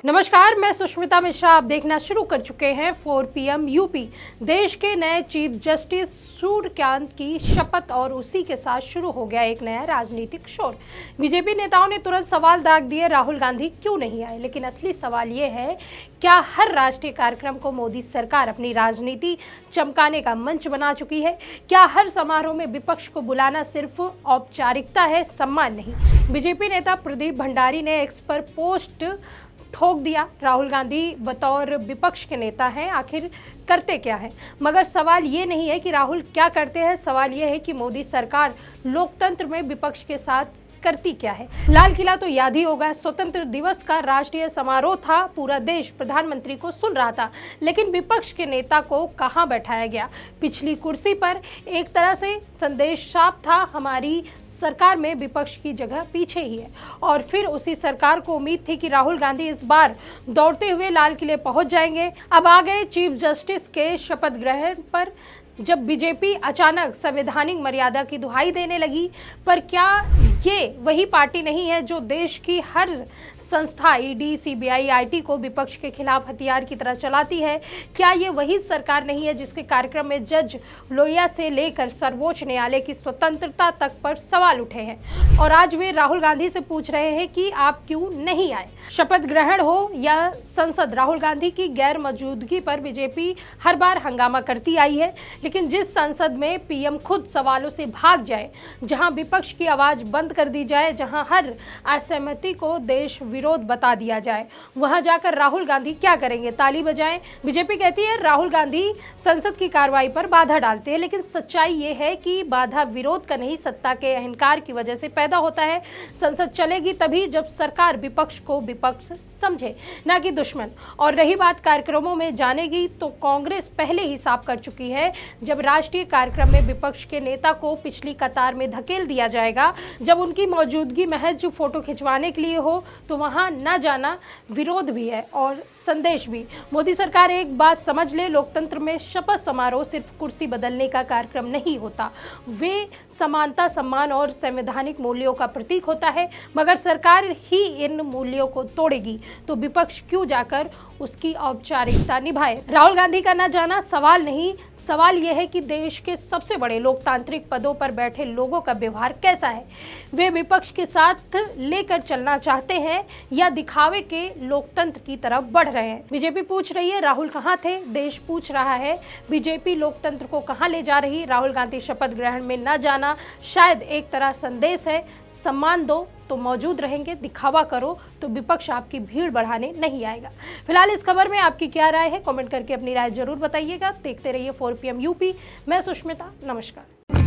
नमस्कार, मैं सुष्मिता मिश्रा। आप देखना शुरू कर चुके हैं 4 PM यूपी। देश के नए चीफ जस्टिस सूर्यकांत की शपथ और उसी के साथ शुरू हो गया एक नया राजनीतिक शोर। बीजेपी नेताओं ने तुरंत सवाल दाग दिए, राहुल गांधी क्यों नहीं आए। लेकिन असली सवाल ये है, क्या हर राष्ट्रीय कार्यक्रम को मोदी सरकार अपनी राजनीति चमकाने का मंच बना चुकी है? क्या हर समारोह में विपक्ष को बुलाना सिर्फ औपचारिकता है, सम्मान नहीं? बीजेपी नेता प्रदीप भंडारी ने एक्स पर पोस्ट ठोक दिया, राहुल गांधी बतौर विपक्ष के नेता हैं, आखिर करते क्या है। मगर सवाल ये नहीं है कि राहुल क्या करते हैं, सवाल ये है कि मोदी सरकार लोकतंत्र में विपक्ष के साथ करती क्या है। लाल किला तो याद ही होगा, स्वतंत्र दिवस का राष्ट्रीय समारोह था, पूरा देश प्रधानमंत्री को सुन रहा था, लेकिन विपक्ष के नेता को कहां बैठाया गया? पिछली कुर्सी पर। एक तरह से संदेश साफ था, हमारी सरकार में विपक्ष की जगह पीछे ही है। और फिर उसी सरकार को उम्मीद थी कि राहुल गांधी इस बार दौड़ते हुए लाल किले पहुंच जाएंगे। अब आ गए चीफ जस्टिस के शपथ ग्रहण पर, जब बीजेपी अचानक संवैधानिक मर्यादा की दुहाई देने लगी। पर क्या ये वही पार्टी नहीं है जो देश की हर संस्था ईडी, सीबीआई, आईटी को विपक्ष के खिलाफ हथियार की तरह चलाती है? क्या ये वही सरकार नहीं है जिसके कार्यक्रम में जज लोहिया से लेकर सर्वोच्च न्यायालय की स्वतंत्रता तक पर सवाल उठे हैं? और आज वे राहुल गांधी से पूछ रहे हैं कि आप क्यों नहीं आए। शपथ ग्रहण हो या संसद, राहुल गांधी की गैर मौजूदगी पर बीजेपी हर बार हंगामा करती आई है। लेकिन जिस संसद में पीएम खुद सवालों से भाग जाए, जहां विपक्ष की आवाज बंद कर दी जाए, जहां हर असहमति को देश विरोध बता दिया जाए, वहां जाकर राहुल गांधी क्या करेंगे? ताली बजाएं? बीजेपी कहती है राहुल गांधी संसद की कार्रवाई पर बाधा डालते हैं, लेकिन सच्चाई ये है कि बाधा विरोध का नहीं, सत्ता के अहंकार की वजह से पैदा होता है। संसद चलेगी तभी जब सरकार विपक्ष को विपक्ष समझे, ना कि दुश्मन। और रही बात कार्यक्रमों में जाने की, तो कांग्रेस पहले ही साफ कर चुकी है, जब राष्ट्रीय कार्यक्रम में विपक्ष के नेता को पिछली कतार में धकेल दिया जाएगा, जब उनकी मौजूदगी महज फोटो खिंचवाने के लिए हो, तो वहां न जाना विरोध भी है और संदेश भी। मोदी सरकार एक बात समझ ले, लोकतंत्र में शपथ समारोह सिर्फ कुर्सी बदलने का कार्यक्रम नहीं होता, वे समानता, सम्मान और संवैधानिक मूल्यों का प्रतीक होता है। मगर सरकार ही इन मूल्यों को तोड़ेगी तो विपक्ष क्यों जाकर उसकी औपचारिकता निभाए? राहुल गांधी का न जाना सवाल नहीं, सवाल यह है कि देश के सबसे बड़े लोकतांत्रिक पदों पर बैठे लोगों का व्यवहार कैसा है। वे विपक्ष के साथ लेकर चलना चाहते हैं या दिखावे के लोकतंत्र की तरफ बढ़ रहे हैं? बीजेपी पूछ रही है राहुल कहाँ थे, देश पूछ रहा है बीजेपी लोकतंत्र को कहाँ ले जा रही। राहुल गांधी शपथ ग्रहण में न जाना शायद एक तरह संदेश है, सम्मान दो तो मौजूद रहेंगे, दिखावा करो तो विपक्ष आपकी भीड़ बढ़ाने नहीं आएगा। फिलहाल इस खबर में आपकी क्या राय है, कमेंट करके अपनी राय जरूर बताइएगा। देखते रहिए 4 PM यूपी। मैं सुष्मिता, नमस्कार।